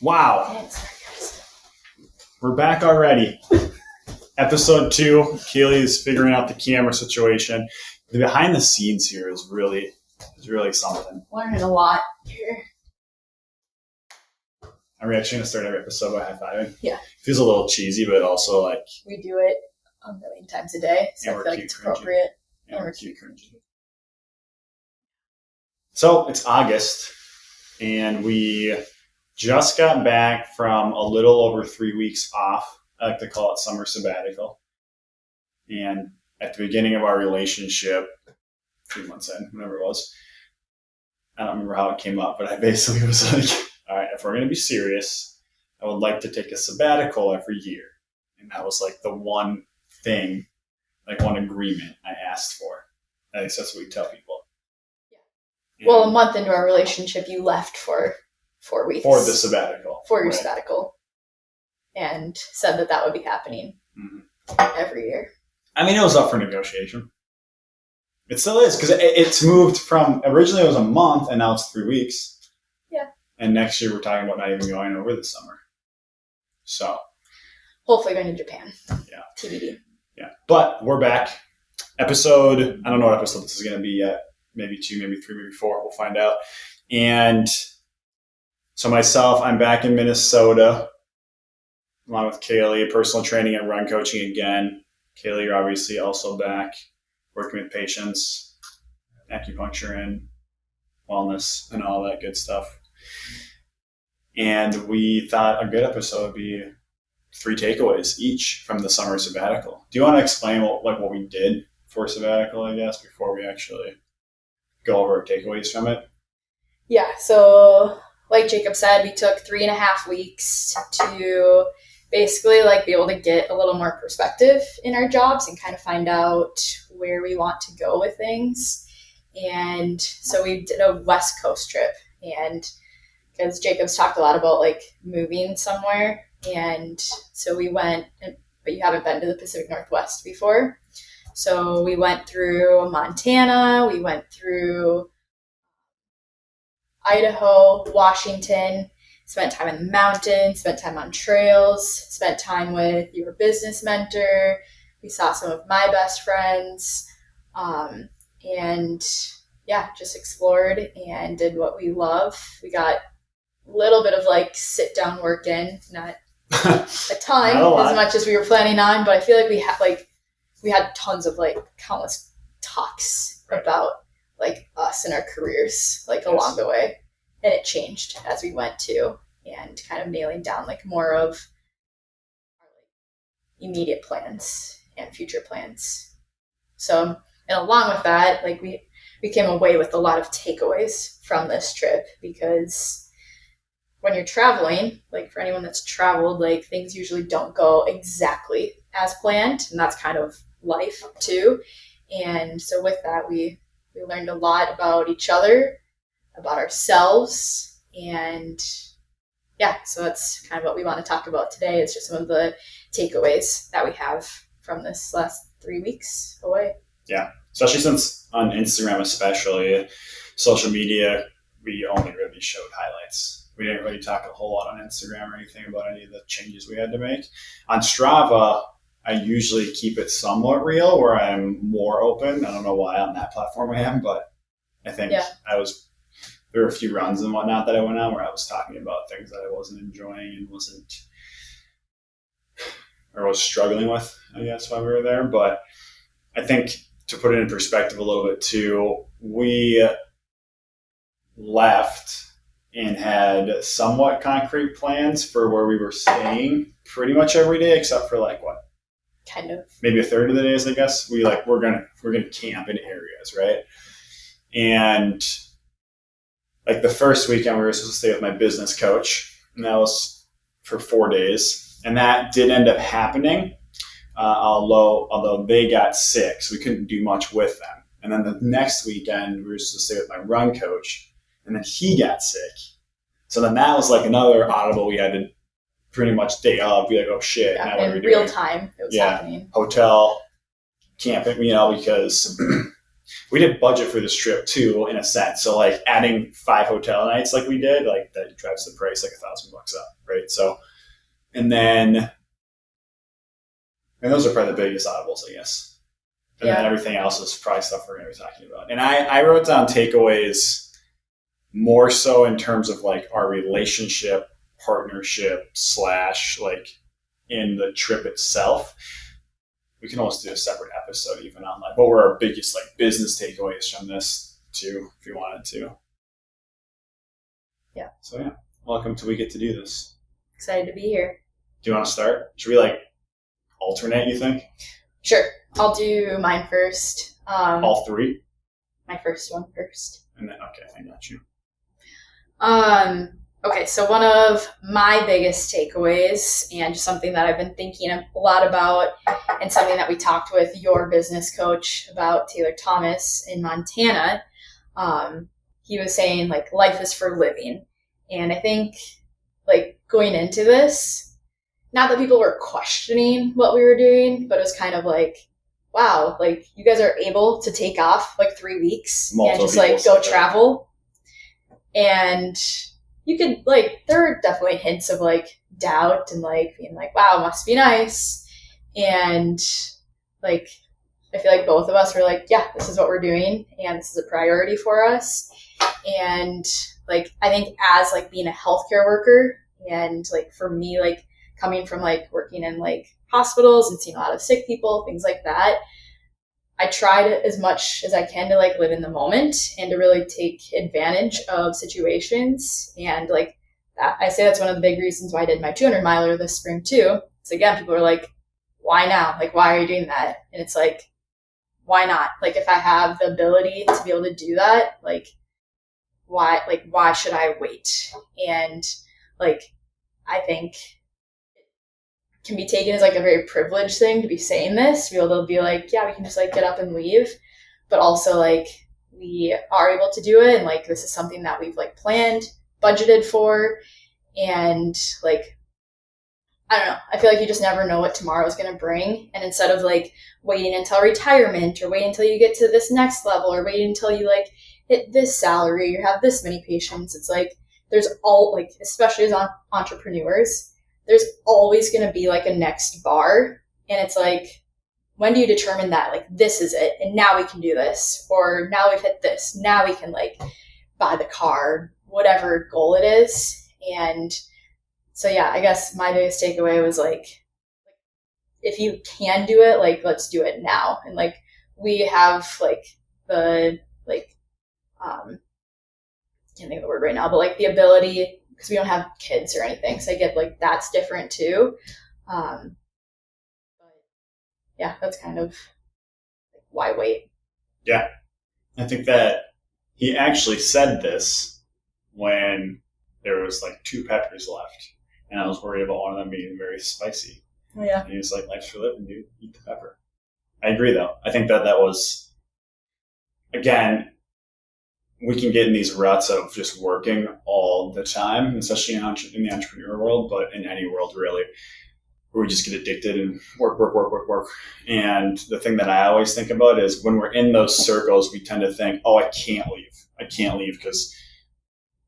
Wow. We're back already. Episode 2. Kaylee's figuring out the camera situation. The behind the scenes here is really something. Learning a lot here. Are we actually going to start every episode by high-fiving? Yeah. Feels a little cheesy, but also like... We do it a million times a day, so I feel like it's appropriate. And we're cute cringy. So, it's August, and we just got back from a little over 3 weeks off. I like to call it summer sabbatical. And at the beginning of our relationship, 3 months in, whenever it was, I don't remember how it came up, but I basically was like, all right, if we're going to be serious, I would like to take a sabbatical every year. And that was like the one thing, like one agreement I asked for. At least that's what we tell people. Yeah. Well, a month into our relationship, you left for 4 weeks. For the sabbatical. For your sabbatical. And said that would be happening every year. I mean, it was up for negotiation. It still is, because it's moved from, originally it was a month, and now it's 3 weeks. Yeah. And next year we're talking about not even going over the summer. So. Hopefully going to Japan. Yeah. TBD. Yeah. But we're back. Episode, I don't know what episode this is going to be yet. Maybe 2, maybe 3, maybe 4. We'll find out. And so myself, I'm back in Minnesota, along with Kaylee, personal training and run coaching again. Kaylee, you're obviously also back working with patients, acupuncture and wellness and all that good stuff. And we thought a good episode would be 3 takeaways each from the summer sabbatical. Do you want to explain what we did for sabbatical, I guess, before we actually go over our takeaways from it? Yeah, so like Jacob said, we took 3.5 weeks to basically be able to get a little more perspective in our jobs and kind of find out where we want to go with things. And so we did a West Coast trip, and because Jacob's talked a lot about moving somewhere, and so we went, but you haven't been to the Pacific Northwest before. So we went through Montana, we went through Idaho, Washington, spent time in the mountains, spent time on trails, spent time with your business mentor. We saw some of my best friends, and just explored and did what we love. We got a little bit of sit down work in, not a ton as much as we were planning on, but I feel like we had tons of countless talks about us and our careers along the way. And it changed as we went too, and kind of nailing down more of our immediate plans and future plans. So, and along with that, we came away with a lot of takeaways from this trip, because when you're traveling, for anyone that's traveled, things usually don't go exactly as planned, and that's kind of life too. And so with that, we learned a lot about each other, about ourselves, and so that's kind of what we want to talk about today. It's just some of the takeaways that we have from this last 3 weeks away. Yeah, especially since on Instagram, especially social media, we only really showed highlights. We didn't really talk a whole lot on Instagram or anything about any of the changes we had to make. On Strava, I usually keep it somewhat real, where I'm more open. I don't know why on that platform I am, but I think there were a few runs and whatnot that I went on where I was talking about things that I wasn't enjoying and was struggling with, I guess, while we were there. But I think to put it in perspective a little bit too, we left and had somewhat concrete plans for where we were staying pretty much every day, except for kind of maybe a third of the days, I guess. We're gonna camp in areas, right? And the first weekend we were supposed to stay with my business coach, and that was for 4 days, and that did end up happening, although they got sick, so we couldn't do much with them. And then the next weekend we were supposed to stay with my run coach, and then he got sick. So then that was another audible we had to pretty much day of be oh shit, now what are we doing? In real time it was happening. Hotel, camping, because we did budget for this trip too, in a sense. So like adding 5 hotel nights like we did, like that drives the price like $1,000 up, right? So, and those are probably the biggest audibles, I guess. And then everything else is probably stuff we're going to be talking about. And I wrote down takeaways more so in terms of like our relationship, partnership / like in the trip itself. We can almost do a separate episode even on like what were our biggest like business takeaways from this too, if you wanted to. Yeah. So yeah, welcome to We Get to Do This. Excited to be here. Do you want to start? Should we like alternate, you think? Sure. I'll do mine first. All 3? My first one first. And then, okay, I got you. Okay, so one of my biggest takeaways, and just something that I've been thinking a lot about, and something that we talked with your business coach about, Taylor Thomas in Montana, he was saying like life is for living. And I think like going into this, not that people were questioning what we were doing, but it was kind of like, wow, like you guys are able to take off like 3 weeks and just like go travel. And you could like, there were definitely hints of like doubt and like being like, wow, it must be nice. And like, I feel like both of us were like, yeah, this is what we're doing and this is a priority for us. And like, I think as like being a healthcare worker and like for me, like coming from like working in like hospitals and seeing a lot of sick people, things like that, I tried as much as I can to like live in the moment and to really take advantage of situations. And like that, I say that's one of the big reasons why I did my 200 miler this spring too. So again, people are like, why now? Like, why are you doing that? And it's like, why not? Like, if I have the ability to be able to do that, like, why should I wait? And like, I think can be taken as like a very privileged thing to be saying this, to be able to be like, yeah, we can just like get up and leave, but also like we are able to do it, and like this is something that we've like planned, budgeted for, and like I don't know, I feel like you just never know what tomorrow is going to bring. And instead of like waiting until retirement or waiting until you get to this next level or waiting until you like hit this salary or have this many patients, it's like there's all like, especially as entrepreneurs, there's always going to be like a next bar. And it's like, when do you determine that like this is it and now we can do this, or now we've hit this, now we can like buy the car, whatever goal it is. And so yeah, I guess my biggest takeaway was like if you can do it, like let's do it now. And like we have like the like can't think of the word right now, but like the ability, because we don't have kids or anything, so I get like that's different too. But yeah, that's kind of like, why wait? Yeah, I think that he actually said this when there was like 2 peppers left, and I was worried about one of them being very spicy. Oh, yeah. And he was like, "Life's for living, dude. Eat the pepper." I agree, though. I think that was, again, we can get in these ruts of just working all the time, especially in the entrepreneur world, but in any world really, where we just get addicted and work. And the thing that I always think about is when we're in those circles, we tend to think, oh, I can't leave because,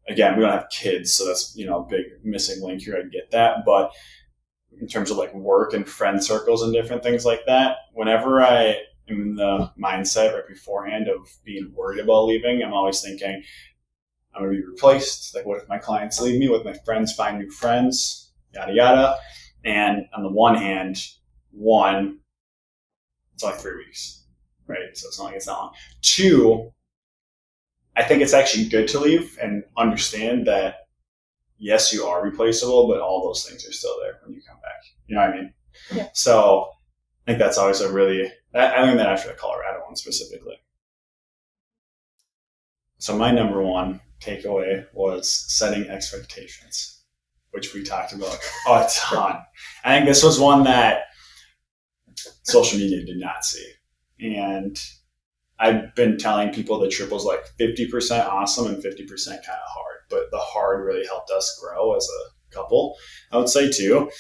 again, we don't have kids, so that's, a big missing link here. I get that. But in terms of like work and friend circles and different things like that, whenever I am in the mindset right beforehand of being worried about leaving, I'm always thinking, I'm going to be replaced. Like, what if my clients leave me? What if my friends find new friends? Yada, yada. And on the one hand, it's only 3 weeks, right? So it's not like it's that long. 2, I think it's actually good to leave and understand that, yes, you are replaceable, but all those things are still there when you come back. You know what I mean? Yeah. So I think that's always I learned that after the Colorado one specifically. So my number 1 takeaway was setting expectations, which we talked about a ton. I think this was one that social media did not see. And I've been telling people the trip was like 50% awesome and 50% kind of hard. But the hard really helped us grow as a couple, I would say too.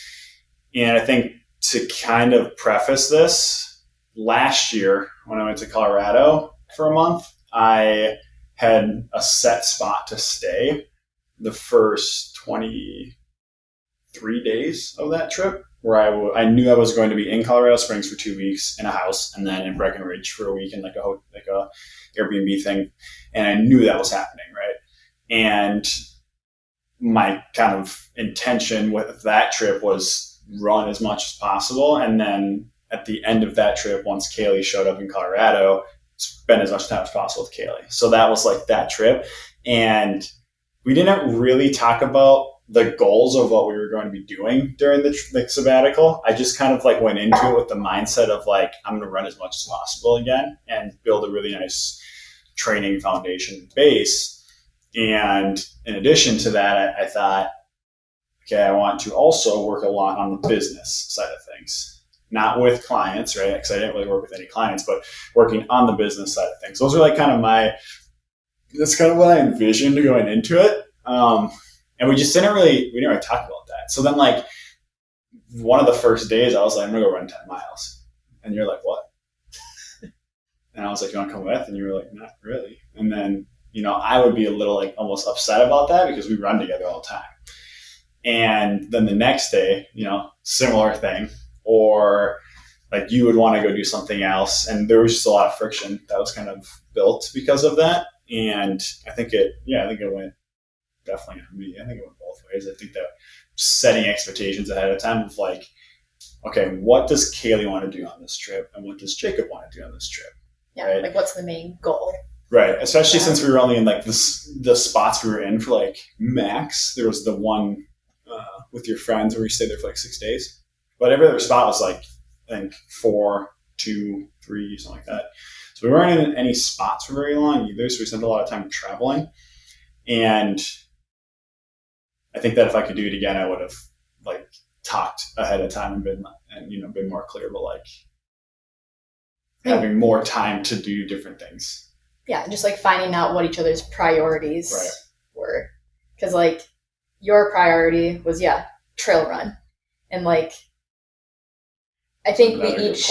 And I think to kind of preface this, last year when I went to Colorado, for a month, I had a set spot to stay the first 23 days of that trip, where I knew I was going to be in Colorado Springs for 2 weeks in a house, and then in Breckenridge for a week in like a Airbnb thing, and I knew that was happening, right? And my kind of intention with that trip was run as much as possible, and then at the end of that trip, once Kaylee showed up in Colorado, spend as much time as possible with Kaylee. So that was like that trip, and we didn't really talk about the goals of what we were going to be doing during the sabbatical. I just kind of like went into it with the mindset of like, I'm going to run as much as possible again and build a really nice training foundation base. And in addition to that, I thought, okay, I want to also work a lot on the business side of things, not with clients, right? Because I didn't really work with any clients, but working on the business side of things. Those are like kind of that's kind of what I envisioned going into it. And we didn't really talk about that. So then like one of the first days I was like, I'm going to go run 10 miles. And you're like, what? And I was like, you want to come with? And you were like, not really. And then, I would be a little like almost upset about that because we run together all the time. And then the next day, similar thing, or like you would want to go do something else. And there was just a lot of friction that was kind of built because of that. And I think it went definitely for me. I think it went both ways. I think that setting expectations ahead of time of like, okay, what does Kaylee want to do on this trip? And what does Jacob want to do on this trip? Yeah. Right? Like what's the main goal? Right. Especially since we were only in like the spots we were in for like max. There was the one with your friends where you stayed there for like 6 days. But every other spot was like, I think 4, 2, 3, something like that. So we weren't in any spots for very long either. So we spent a lot of time traveling. And I think that if I could do it again, I would have like talked ahead of time and been more clear about like having more time to do different things. Yeah, just like finding out what each other's priorities were. Because like your priority was trail run, and like I think we each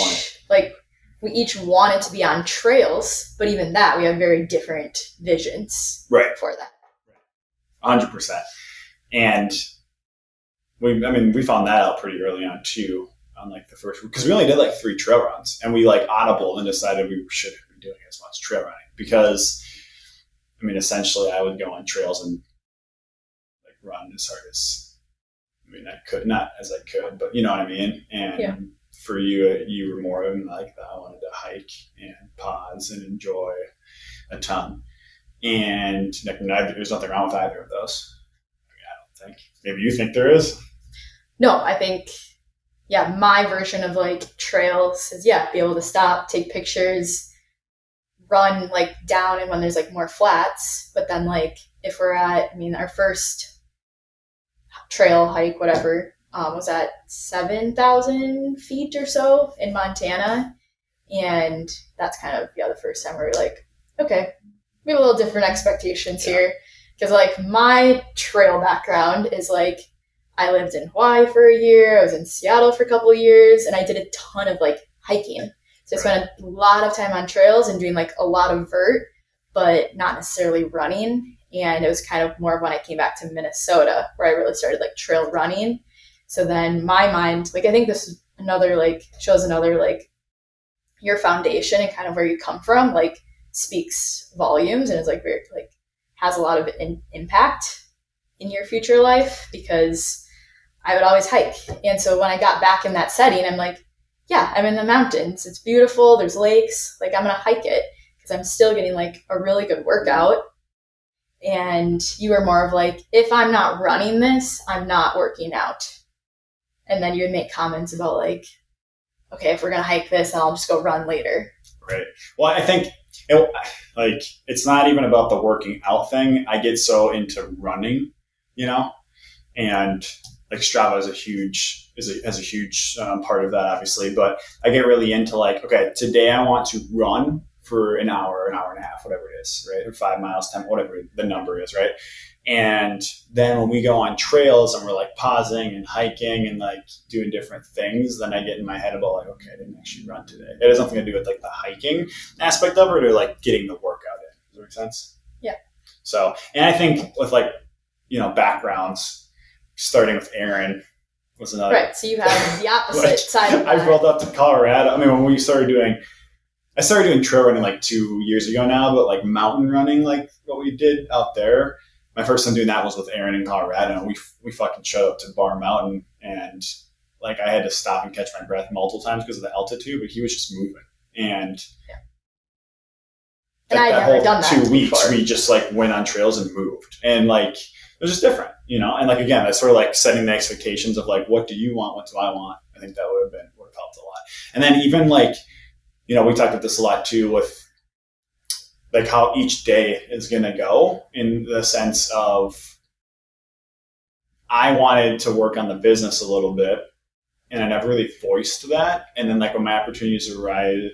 wanted to be on trails, but even that we have very different visions for that. 100%. And we found that out pretty early on too, on like the first, because we only did like 3 trail runs, and we like audibled and decided we should be doing as much trail running because, essentially I would go on trails and like run as hard as, I could, not as I could, but you know what I mean? And for you were more in like that. I wanted to hike and pause and enjoy a ton. And like, there's nothing wrong with either of those. I don't think. Maybe you think there is? No, I think, my version of like trails is, be able to stop, take pictures, run like down and when there's like more flats. But then like if we're at, our first trail hike, whatever, was at 7,000 feet or so in Montana. And that's kind of, the first time where we're like, okay, we have a little different expectations here. Because like my trail background is like, I lived in Hawaii for a year. I was in Seattle for a couple of years, and I did a ton of like hiking. So I spent a lot of time on trails and doing like a lot of vert, but not necessarily running. And it was kind of more of when I came back to Minnesota where I really started like trail running. So then my mind, like I think this is shows another like your foundation and kind of where you come from, like speaks volumes and is like very like has a lot of impact in your future life, because I would always hike. And so when I got back in that setting, I'm like, I'm in the mountains. It's beautiful. There's lakes. Like I'm going to hike it because I'm still getting like a really good workout. And you were more of like, if I'm not running this, I'm not working out. And then you would make comments about like, okay, if we're going to hike this, I'll just go run later. Right. Well, I think it's not even about the working out thing. I get so into running, and like Strava is a huge part of that, obviously. But I get really into like, okay, today I want to run for an hour and a half, whatever it is, right? Or 5 miles, 10, whatever the number is, right? And then when we go on trails and we're like pausing and hiking and like doing different things, then I get in my head about like, okay, I didn't actually run today. It has nothing to do with like the hiking aspect of it or like getting the workout in. Does that make sense? Yeah. So, and I think with like, backgrounds, starting with Aaron was another. Right. So you have the opposite side of that. I rolled up to Colorado. I mean, when we started doing, I started doing trail running like 2 years ago now, but like mountain running, like what we did out there, my first time doing that was with Aaron in Colorado. And we fucking showed up to Bar Mountain, and like I had to stop and catch my breath multiple times because of the altitude, but he was just moving. And And I'd never done that 2 weeks, before. we just like went on trails and moved. And like, it was just different, And like, again, that's sort of like setting the expectations of like, what do you want? What do I want? I think that would have helped a lot. And then even like, we talked about this a lot too with like how each day is going to go in the sense of I wanted to work on the business a little bit and I never really voiced that. And then like when my opportunities arise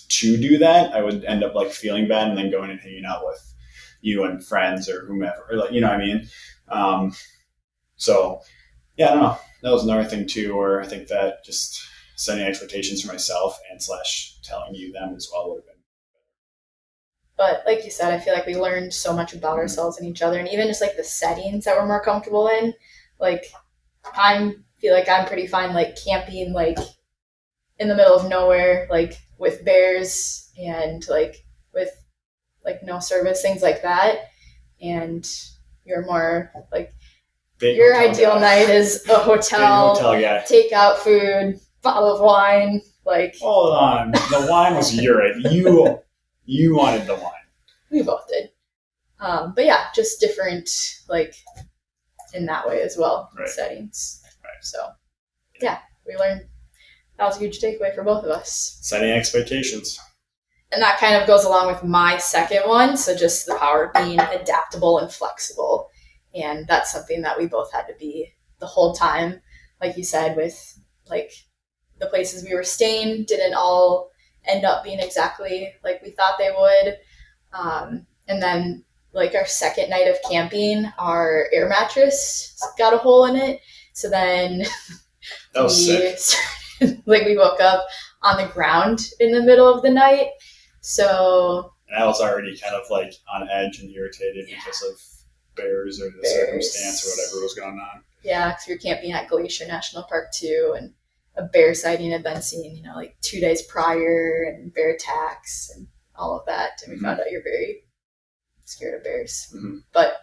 to do that, I would end up like feeling bad and then going and hanging out with you and friends or whomever, or like, you know what I mean? So yeah, I don't know. That was another thing too, where I think that just setting expectations for myself and / telling you them as well would have been. But like you said, I feel like we learned so much about ourselves and each other, and even just like the settings that we're more comfortable in. Like I feel like I'm pretty fine like camping like in the middle of nowhere, like with bears and like with like no service, things like that. And you're more like your ideal night is a hotel guy. Takeout food, bottle of wine. Like hold on, the wine was your idea. You wanted the wine. We both did. But yeah, just different, like, in that way as well, right. Settings. Right. So, yeah, we learned that was a huge takeaway for both of us. Setting expectations. And that kind of goes along with my second one. So just the power of being adaptable and flexible. And that's something that we both had to be the whole time. Like you said, with, like, the places we were staying didn't all end up being exactly like we thought they would. And then like our second night of camping, our air mattress got a hole in it. So then that was sick. Like we woke up on the ground in the middle of the night. So and I was already kind of like on edge and irritated because of bears or the circumstance or whatever was going on. Yeah, because we were camping at Glacier National Park too, and a bear sighting had been seen, like 2 days prior, and bear attacks and all of that. And we found out you're very scared of bears. Mm-hmm. But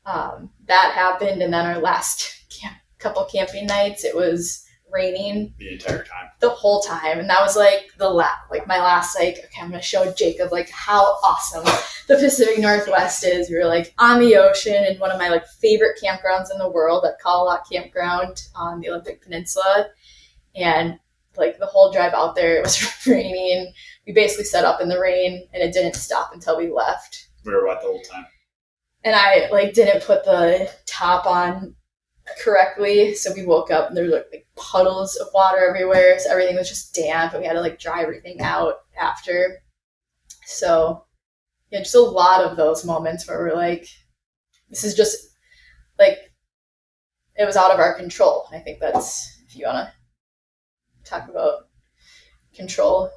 that happened, and then our last couple camping nights, it was raining the entire time, the whole time. And that was like my last, like, okay, I'm gonna show Jacob like how awesome the Pacific Northwest is. We were like on the ocean in one of my like favorite campgrounds in the world, at Kalaloch Campground on the Olympic Peninsula. And like the whole drive out there, it was raining. We basically set up in the rain, and it didn't stop until we left. We were wet the whole time. And I like didn't put the top on correctly, so we woke up and there were like puddles of water everywhere. So everything was just damp, and we had to like dry everything out after. So yeah, just a lot of those moments where we're like, this is just like, it was out of our control. I think that's, if you want to talk about control.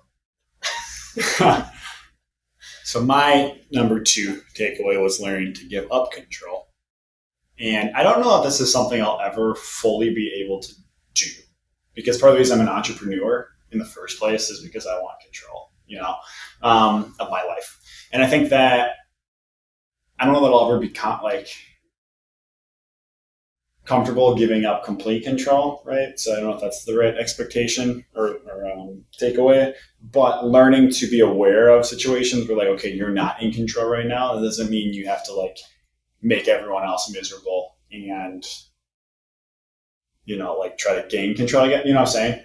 So my number 2 takeaway was learning to give up control. And I don't know if this is something I'll ever fully be able to do, because part of the reason I'm an entrepreneur in the first place is because I want control, of my life. And I think that I don't know that I'll ever be comfortable giving up complete control, right? So I don't know if that's the right expectation or takeaway, but learning to be aware of situations where like, okay, you're not in control right now. That doesn't mean you have to like make everyone else miserable and, like try to gain control again. You know what I'm saying?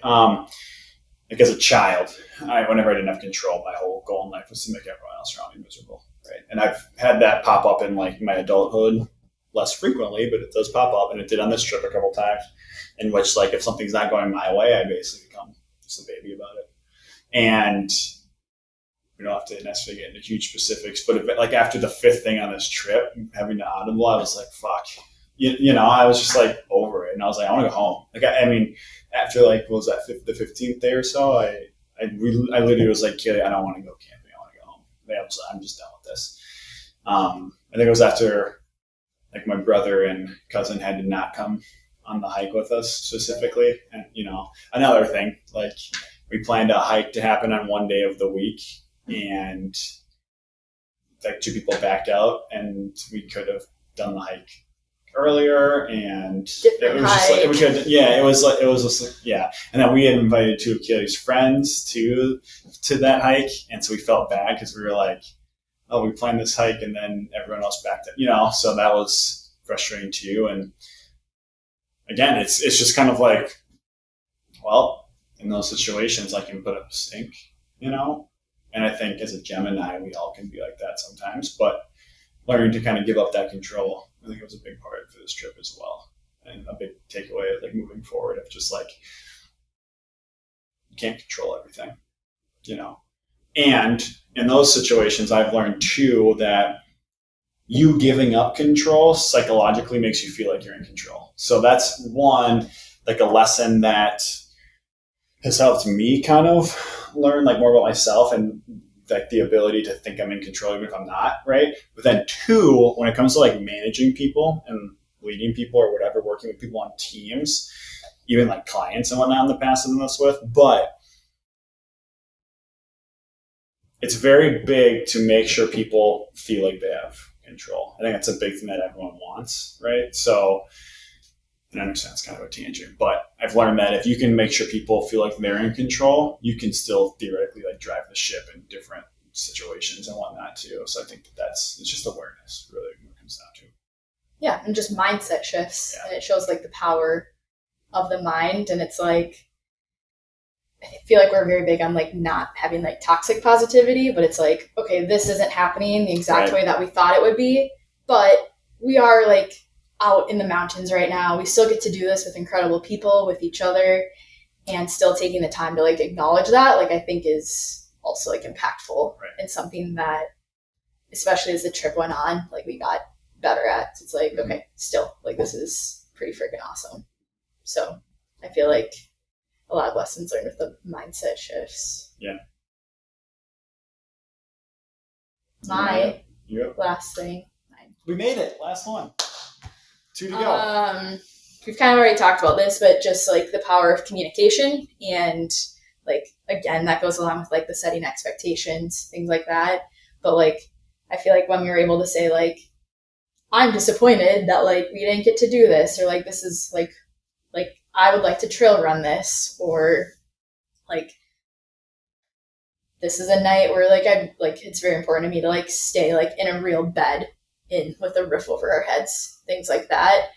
Like as a child, whenever I didn't have control, my whole goal in life was to make everyone else around me miserable, right? And I've had that pop up in like my adulthood, less frequently, but it does pop up, and it did on this trip a couple times, in which like if something's not going my way, I basically become just a baby about it. And we don't have to necessarily get into huge specifics, but like after the fifth thing on this trip, having to audible, I was like, fuck. I was just like over it, and I was like, I want to go home. Like, I mean, after like, what was that, the 15th day or so, I literally was like, kid, I don't want to go camping. I want to go home. I'm just done with this. I think it was after like my brother and cousin had to not come on the hike with us specifically, and another thing, like we planned a hike to happen on one day of the week, and like 2 people backed out, and we could have done the hike earlier, and different it was hike. just like it was just like, yeah. And then we had invited 2 of Kaylee's friends to that hike, and so we felt bad because we were like, oh, we planned this hike and then everyone else backed up, so that was frustrating too. And again, it's just kind of like, well, in those situations I can put up a stink, and I think as a Gemini we all can be like that sometimes, but learning to kind of give up that control, I think it was a big part for this trip as well. And a big takeaway of like moving forward of just like, you can't control everything, And in those situations, I've learned too that you giving up control psychologically makes you feel like you're in control. So that's one, like a lesson that has helped me kind of learn like more about myself and like the ability to think I'm in control even if I'm not, right? But then 2, when it comes to like managing people and leading people or whatever, working with people on teams, even like clients and whatnot in the past I've done this with, but it's very big to make sure people feel like they have control. I think that's a big thing that everyone wants, right? So, and I understand it's kind of a tangent, but I've learned that if you can make sure people feel like they're in control, you can still theoretically like drive the ship in different situations and whatnot too. So I think it's just awareness really what it comes down to. Yeah, and just mindset shifts. Yeah. And it shows like the power of the mind, and it's like, I feel like we're very big on like not having like toxic positivity, but it's like, okay, this isn't happening the exact way that we thought it would be, but we are like out in the mountains right now. We still get to do this with incredible people, with each other, and still taking the time to like acknowledge that, like I think is also like impactful and something that, especially as the trip went on, like we got better at. It's like, okay, still like this is pretty freaking awesome. So I feel like a lot of lessons learned with the mindset shifts. Yeah. My last thing. We made it. Last one. 2 to go. We've kind of already talked about this, but just like the power of communication, and like, again, that goes along with like the setting expectations, things like that. But like, I feel like when we were able to say like, I'm disappointed that like we didn't get to do this, or like this is like I would like to trail run this, or like this is a night where like I like it's very important to me to like stay like in a real bed with a roof over our heads, things like that.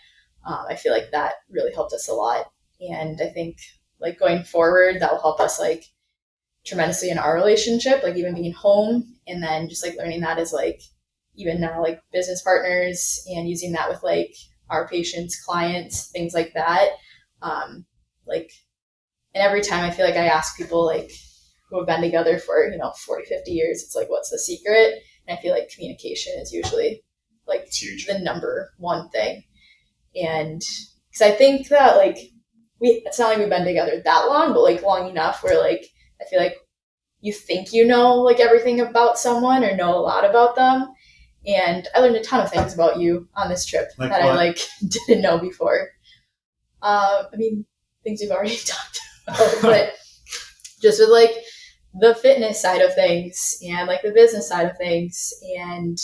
I feel like that really helped us a lot, and I think like going forward that will help us like tremendously in our relationship, like even being home, and then just like learning that as like even now like business partners, and using that with like our patients, clients, things like that. Like, and every time I feel like I ask people like who have been together for 40, 50 years, it's like, what's the secret? And I feel like communication is usually like the number one thing. And because I think that like it's not like we've been together that long, but like long enough where like I feel like you think you know like everything about someone or know a lot about them. And I learned a ton of things about you on this trip that what? I like didn't know before. I mean, things we've already talked about, but just with like the fitness side of things and like the business side of things, and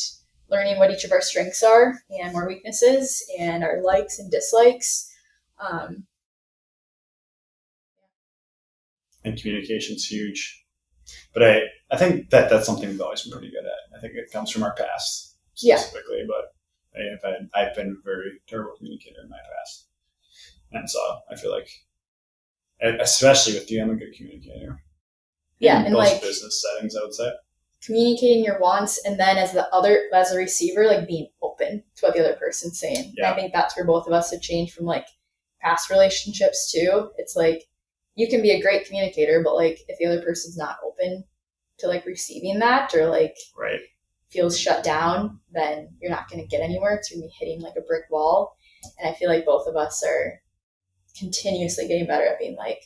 learning what each of our strengths are and our weaknesses and our likes and dislikes. And communication's huge. But I think that's something we've always been pretty good at. I think it comes from our past specifically, but I've been a very terrible communicator in my past. And so I feel like, especially with you, I'm a good communicator. Yeah, in most like business settings, I would say. Communicating your wants, and then as a receiver, like being open to what the other person's saying. Yeah. And I think that's where both of us have changed from like past relationships too. It's like you can be a great communicator, but like if the other person's not open to like receiving that, or like Right. feels shut down, then you're not going to get anywhere. It's going to be hitting like a brick wall. And I feel like both of us are continuously getting better at being like,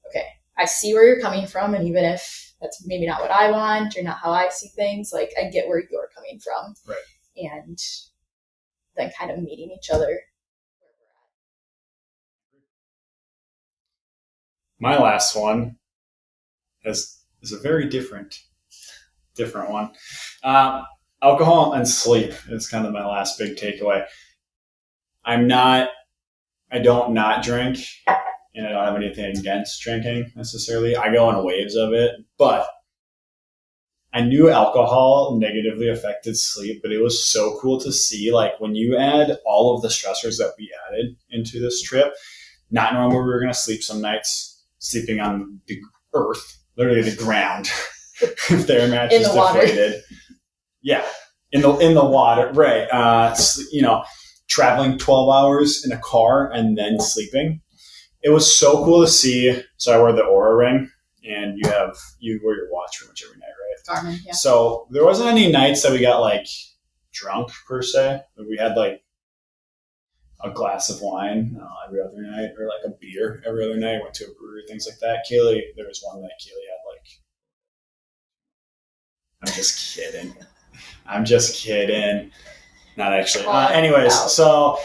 okay, I see where you're coming from, and even if that's maybe not what I want or not how I see things, like I get where you're coming from. Right. And then kind of meeting each other. My last one is a very different one. Alcohol and sleep is kind of my last big takeaway. I don't not drink, and I don't have anything against drinking necessarily. I go on waves of it, but I knew alcohol negatively affected sleep, but it was so cool to see, like, when you add all of the stressors that we added into this trip, not knowing where we were going to sleep some nights, sleeping on the earth, literally the ground, if their mattress deflated. Yeah, in the water, right. Traveling 12 hours in a car and then sleeping. It was so cool to see. So I wear the Oura ring, and you wear your watch pretty much every night, right? Garmin, yeah. So there wasn't any nights that we got like drunk per se. We had like a glass of wine every other night, or like a beer every other night. Went to a brewery, things like that. Kaylee, there was one night Kaylee had like, I'm just kidding. Not actually. Anyways, so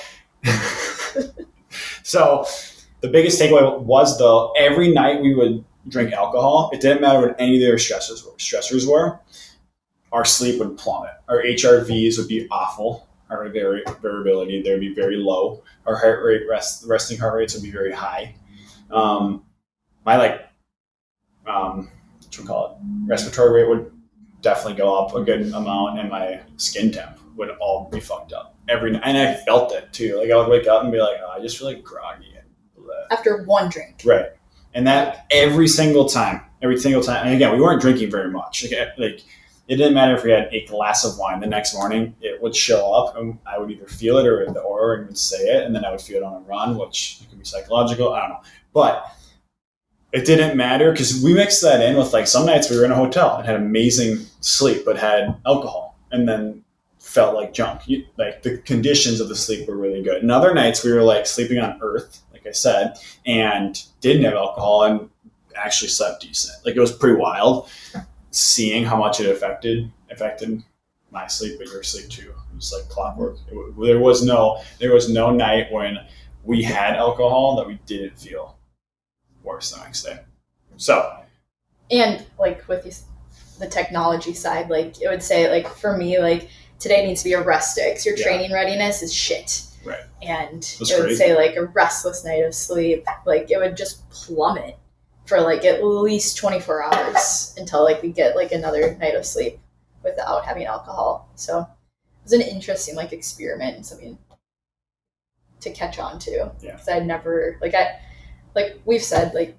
the biggest takeaway was, though, every night we would drink alcohol. It didn't matter what any of their stressors were. Our sleep would plummet. Our HRVs would be awful. Our variability, they would be very low. Our heart rate, resting heart rates would be very high. Respiratory rate would definitely go up a good amount, and my skin temp would all be fucked up every night. And I felt it too. Like I would wake up and be like, I just feel like groggy. After one drink. Right. And that every single time. And again, we weren't drinking very much. Like it didn't matter if we had a glass of wine. The next morning, it would show up, and I would either feel it or the Oura would say it, and then I would feel it on a run, which could be psychological. I don't know. But it didn't matter because we mixed that in with, like, some nights we were in a hotel and had amazing sleep but had alcohol and then felt like junk. Like the conditions of the sleep were really good. And other nights we were like sleeping on earth, like I said, and didn't have alcohol and actually slept decent. Like it was pretty wild seeing how much it affected my sleep, but your sleep too. It was like clockwork. There was no night when we had alcohol that we didn't feel worse the next day. So, and like with the technology side, like it would say, like for me, like today needs to be a rest day because your training readiness is shit. Right. And it would say like a restless night of sleep, like it would just plummet for like at least 24 hours until like we get like another night of sleep without having alcohol. So it was an interesting like experiment and something to catch on to. Yeah. Because I'd never like we've said, like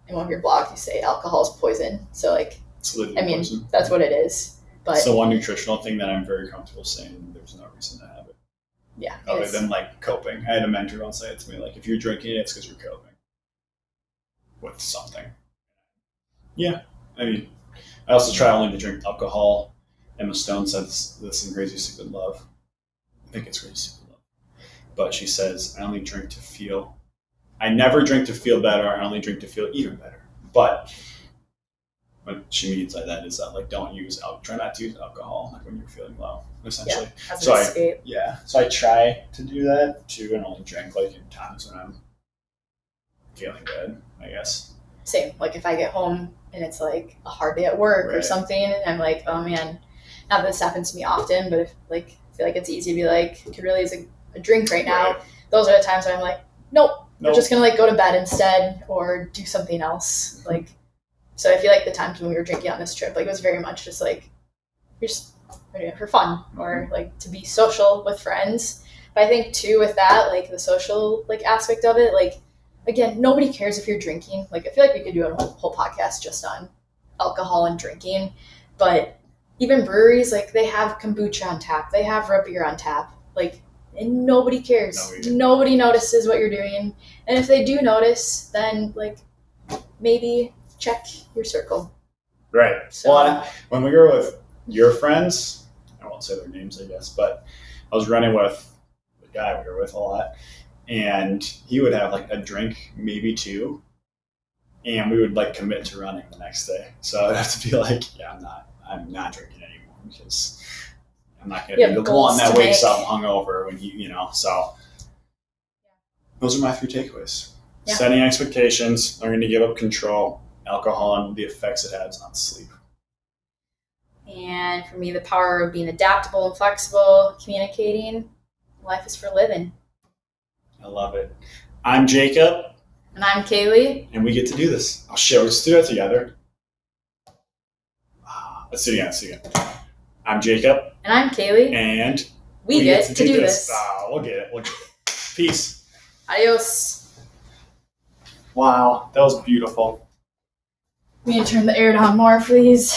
in one of your blogs, you say alcohol is poison. So like, poison. That's what it is. But it's the one nutritional thing that I'm very comfortable saying there's no reason to have it. Yeah. Other than like coping. I had a mentor once say it to me, like, if you're drinking, it's because you're coping with something. Yeah. I mean, I also try only to drink alcohol. Emma Stone says this in Crazy Stupid Love. I think it's Crazy Stupid Love. But she says, I never drink to feel better. I only drink to feel even better. But what she means by that is that, like, try not to use alcohol like when you're feeling low, essentially. Yeah, as an escape. So I try to do that too, and only drink like in times when I'm feeling good, I guess. Same. Like if I get home and it's like a hard day at work or something, and I'm like, oh man, not that this happens to me often, but if like I feel like it's easy to be like, could really use a drink right now. Right. Those are the times when I'm like, nope. We're just going to like go to bed instead or do something else. Like, so I feel like the times when we were drinking on this trip, like it was very much just like, we're doing it for fun or like to be social with friends. But I think too with that, like the social like aspect of it, like again, nobody cares if you're drinking. Like I feel like we could do a whole podcast just on alcohol and drinking. But even breweries, like they have kombucha on tap. They have root beer on tap. Like, and nobody cares. Nobody notices what you're doing. And if they do notice, then like maybe check your circle. Right. So, Well, when we were with your friends, I won't say their names, I guess, but I was running with the guy we were with a lot, and he would have like a drink, maybe two, and we would like commit to running the next day. So I'd have to be like, yeah, I'm not drinking anymore because I'm not going to be the one that wakes up hungover when so those are my 3 takeaways. Yeah. Setting expectations, learning to give up control, alcohol, and the effects it has on sleep. And for me, the power of being adaptable and flexible, communicating. Life is for living. I love it. I'm Jacob. And I'm Kaylee. And we get to do this. Oh shit, let's do that together. Let's do it again. I'm Jacob. And I'm Kaylee. And we get to do this. We'll get it. Peace. Adios. Wow, that was beautiful. We need to turn the air down more, please.